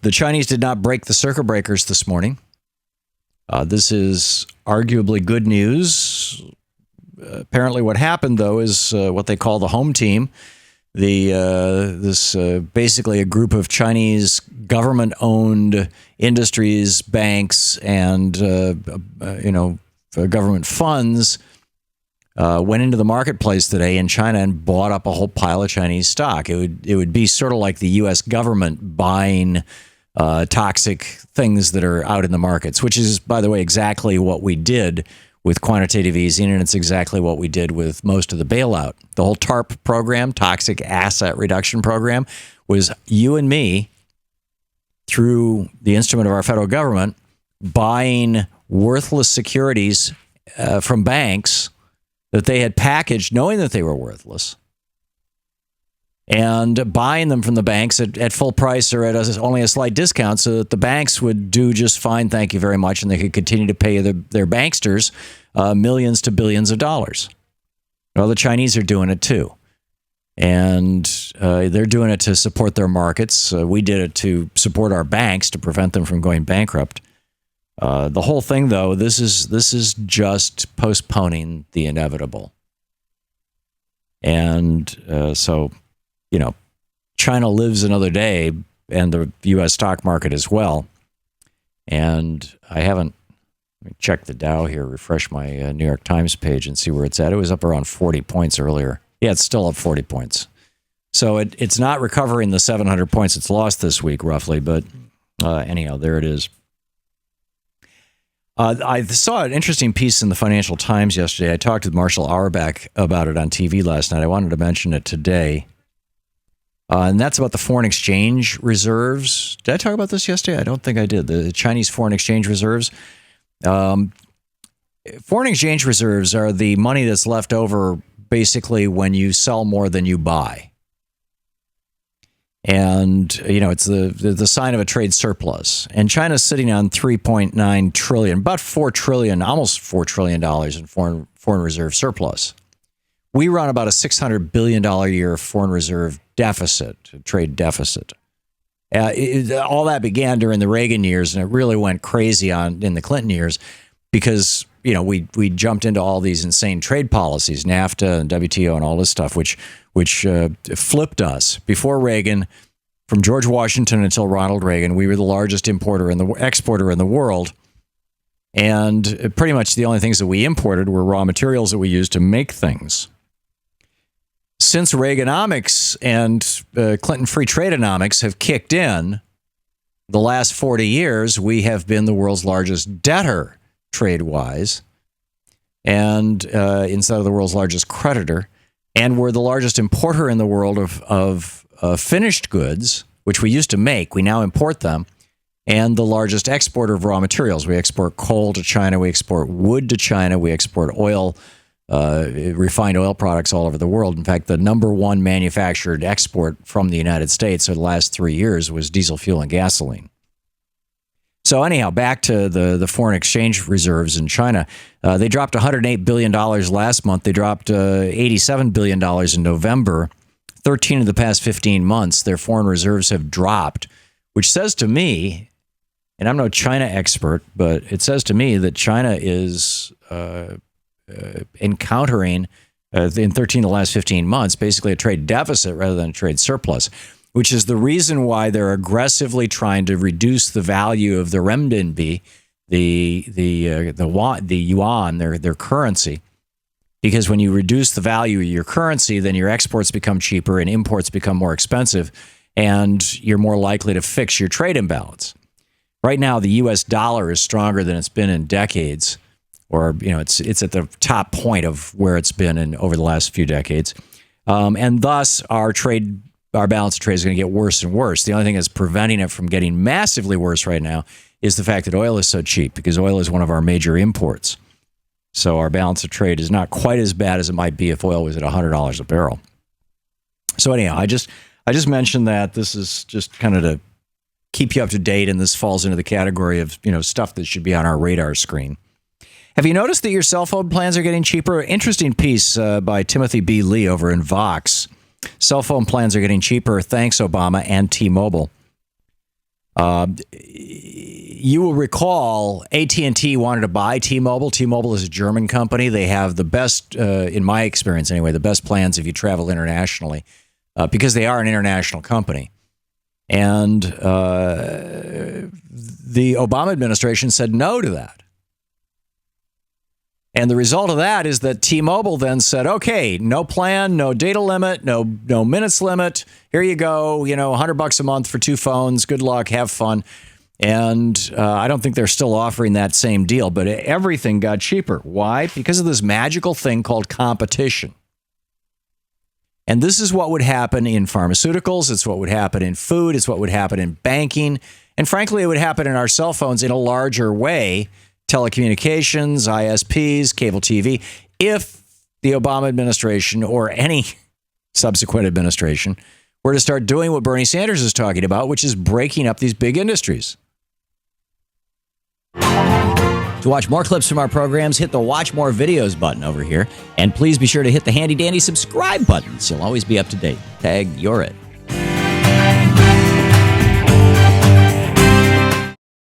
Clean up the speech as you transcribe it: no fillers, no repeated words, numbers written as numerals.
The Chinese did not break the circuit breakers this morning. This is arguably good news. Apparently what happened, though, is what they call the home team. Basically a group of Chinese government-owned industries, banks, and government funds went into the marketplace today in China and bought up a whole pile of Chinese stock. It would be sort of like the U.S. government buying toxic things that are out in the markets, which is, by the way, exactly what we did with quantitative easing, and it's exactly what we did with most of the bailout. The whole TARP program, Toxic Asset Reduction Program, was you and me, through the instrument of our federal government, buying worthless securities from banks that they had packaged knowing that they were worthless, and buying them from the banks at full price or at only a slight discount so that the banks would do just fine, thank you very much, and they could continue to pay their banksters millions to billions of dollars. Well, the Chinese are doing it too. And they're doing it to support their markets. We did it to support our banks to prevent them from going bankrupt. The whole thing, though, this is just postponing the inevitable. And so, China lives another day, and the U.S. stock market as well. And I haven't checked the Dow here, refresh my New York Times page and see where it's at. It was up around 40 points earlier. Yeah, it's still up 40 points. So it's not recovering the 700 points it's lost this week, roughly. But anyhow, there it is. I saw an interesting piece in the Financial Times yesterday. I talked with Marshall Auerbach about it on TV last night. I wanted to mention it today. And that's about the foreign exchange reserves. Did I talk about this yesterday? I don't think I did. The Chinese foreign exchange reserves. Foreign exchange reserves are the money that's left over basically when you sell more than you buy. And, it's the sign of a trade surplus. And China's sitting on $3.9 trillion, about $4 trillion, almost $4 trillion in foreign reserve surplus. We run about a $600 billion a year foreign reserve deficit, trade deficit. All that began during the Reagan years, and it really went crazy in the Clinton years because, we jumped into all these insane trade policies, NAFTA and WTO and all this stuff, which flipped us. Before Reagan, from George Washington until Ronald Reagan, we were the largest exporter in the world. And pretty much the only things that we imported were raw materials that we used to make things. Since Reaganomics and Clinton free tradeonomics have kicked in, the last 40 years, we have been the world's largest debtor trade-wise, and instead of the world's largest creditor. And we're the largest importer in the world of finished goods, which we used to make. We now import them. And the largest exporter of raw materials. We export coal to China. We export wood to China. We export oil, refined oil products all over the world. In fact, the number one manufactured export from the United States over the last 3 years was diesel fuel and gasoline. So anyhow, back to the foreign exchange reserves in China. They dropped $108 billion last month. They dropped $87 billion in November. 13 of the past 15 months, their foreign reserves have dropped, which says to me, and I'm no China expert, but it says to me that China is encountering, in 13 of the last 15 months, basically a trade deficit rather than a trade surplus, which is the reason why they're aggressively trying to reduce the value of the renminbi, the yuan, their currency. Because when you reduce the value of your currency, then your exports become cheaper and imports become more expensive, and you're more likely to fix your trade imbalance. Right now, the U.S. dollar is stronger than it's been in decades, or it's at the top point of where it's been over the last few decades, and thus our balance of trade is going to get worse and worse. The only thing that's preventing it from getting massively worse right now is the fact that oil is so cheap, because oil is one of our major imports. So our balance of trade is not quite as bad as it might be if oil was at $100 a barrel. So anyhow, I just mentioned that. This is just kind of to keep you up to date, and this falls into the category of stuff that should be on our radar screen. Have you noticed that your cell phone plans are getting cheaper? Interesting piece by Timothy B. Lee over in Vox. Cell phone plans are getting cheaper, thanks Obama and T-Mobile. You will recall AT&T wanted to buy T-Mobile. T-Mobile is a German company. They have the best, in my experience anyway, the best plans if you travel internationally, because they are an international company. And the Obama administration said no to that. And the result of that is that T-Mobile then said, okay, no plan, no data limit, no minutes limit. Here you go, $100 a month for 2 phones. Good luck, have fun. And I don't think they're still offering that same deal, but everything got cheaper. Why? Because of this magical thing called competition. And this is what would happen in pharmaceuticals. It's what would happen in food. It's what would happen in banking. And frankly, it would happen in our cell phones in a larger way. Telecommunications, ISPs, cable TV, if the Obama administration or any subsequent administration were to start doing what Bernie Sanders is talking about, which is breaking up these big industries. To watch more clips from our programs, hit the Watch More Videos button over here. And please be sure to hit the handy-dandy subscribe button so you'll always be up to date. Tag, you're it.